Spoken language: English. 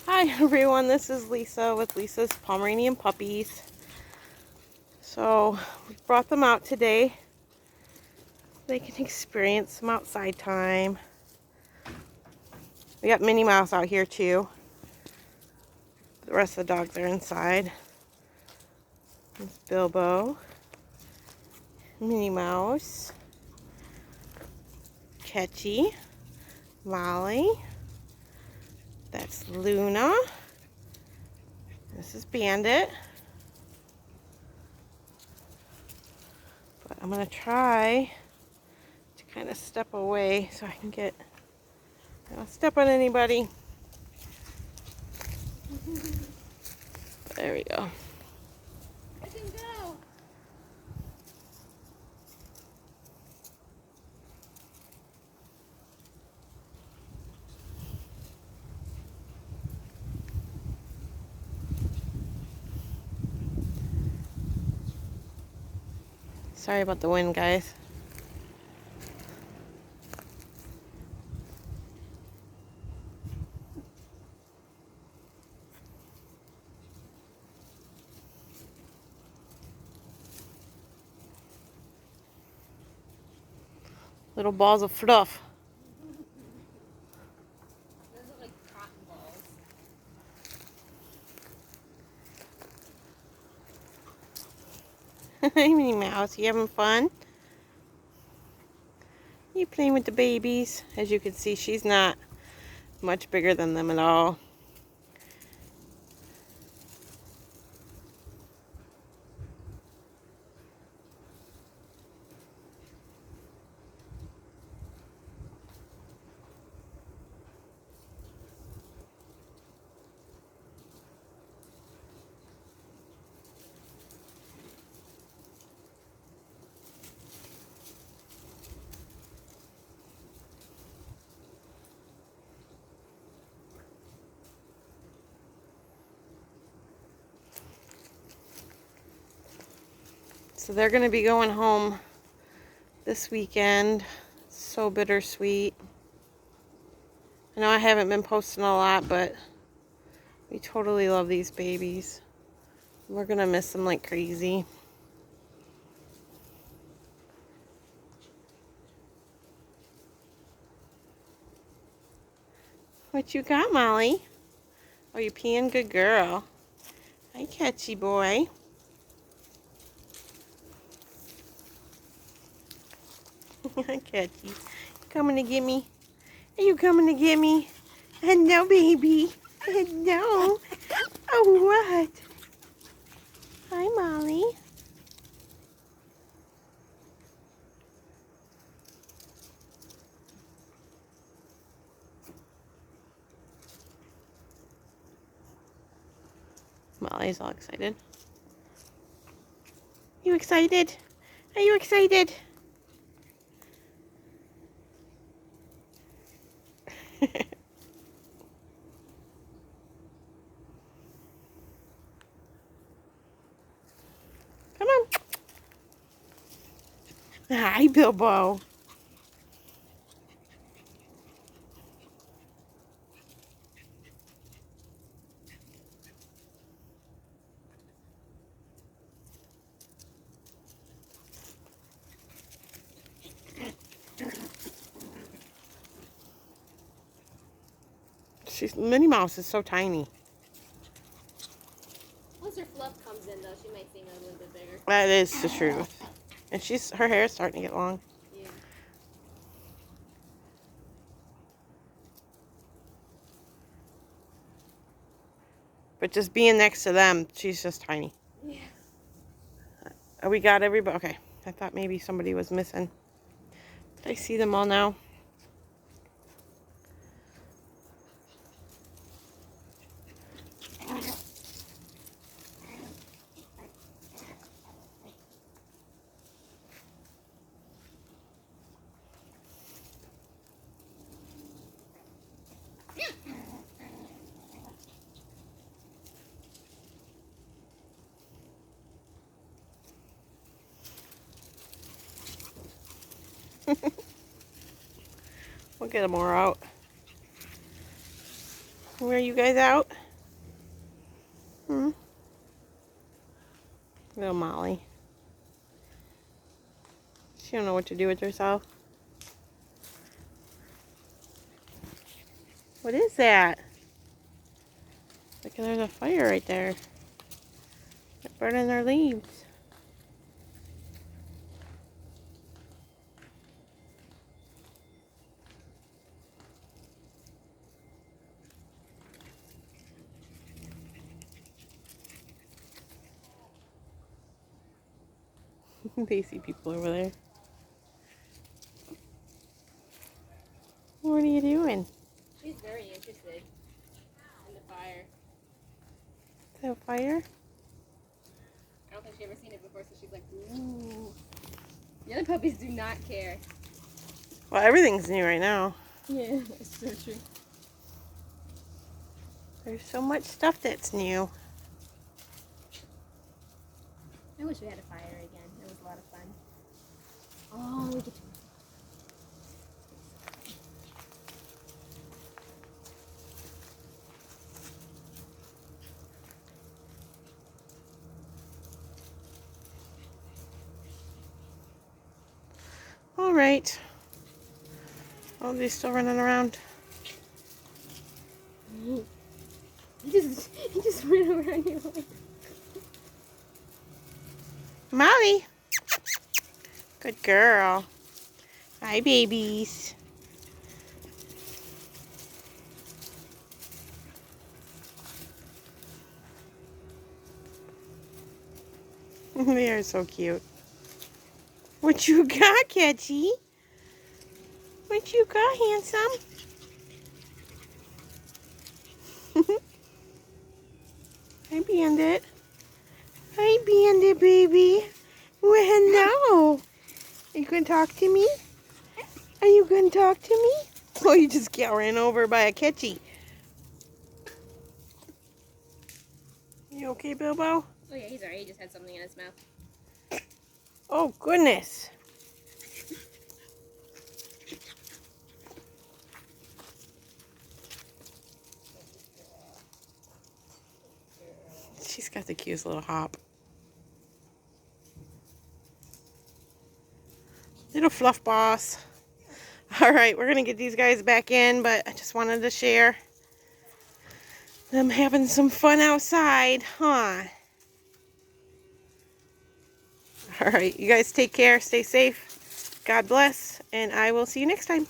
Hi everyone, this is Lisa with Lisa's Pomeranian Puppies. So we brought them out today. They can experience some outside time. We got Minnie Mouse out here too. The rest of the dogs are inside. There's Bilbo, Minnie Mouse, Catchy, Molly. That's Luna. This is Bandit. But I'm going to try to kind of step away so I can get, I don't step on anybody. There we go. I can go. Sorry about the wind, guys. Little balls of fluff. Those look like cotton balls. Hi, Minnie Mouse. You having fun? You playing with the babies? As you can see, she's not much bigger than them at all. So they're going to be going home this weekend. So bittersweet. I know I haven't been posting a lot, but we totally love these babies. We're going to miss them like crazy. What you got, Molly? Oh, you peeing? Good girl. Hi, Catchy boy. Hi, Catchy. You coming to get me? Are you coming to get me? No, baby. No. Oh, what? Hi, Molly. Molly's all excited. You excited? Are you excited? Come on. Hi, Bilbo. Minnie Mouse is so tiny. Once her fluff comes in, though, she might seem a little bit bigger. That is the truth. And her hair is starting to get long. Yeah. But just being next to them, she's just tiny. Yeah. We got everybody. Okay. I thought maybe somebody was missing. Did I see them all now? We'll get them more out. Where are you guys out? Little Molly. She don't know what to do with herself. What is that? Look, there's a fire right there. They're burning their leaves. They see people over there. What are you doing? She's very interested in the fire. Is that a fire? I don't think she's ever seen it before, so she's like, ooh. The other puppies do not care. Well, everything's new right now. Yeah, that's so true. There's so much stuff that's new. I wish we had a fire again. It was a lot of fun. Oh, we get to... All right. Oh, they're still running around. He just ran around your way. Molly. Good girl. Hi, babies. They are so cute. What you got, Catchy? What you got, handsome? Hi, Bandit. Hi, Bandit, baby. Well, hello. Are you going to talk to me? Are you going to talk to me? Oh, you just got ran over by a Catchy. You okay, Bilbo? Oh yeah, he's alright. He just had something in his mouth. Oh, goodness. She's got the cutest little hop. Little fluff boss. All right, we're going to get these guys back in, but I just wanted to share them having some fun outside, huh? All right, you guys take care, stay safe, God bless, and I will see you next time.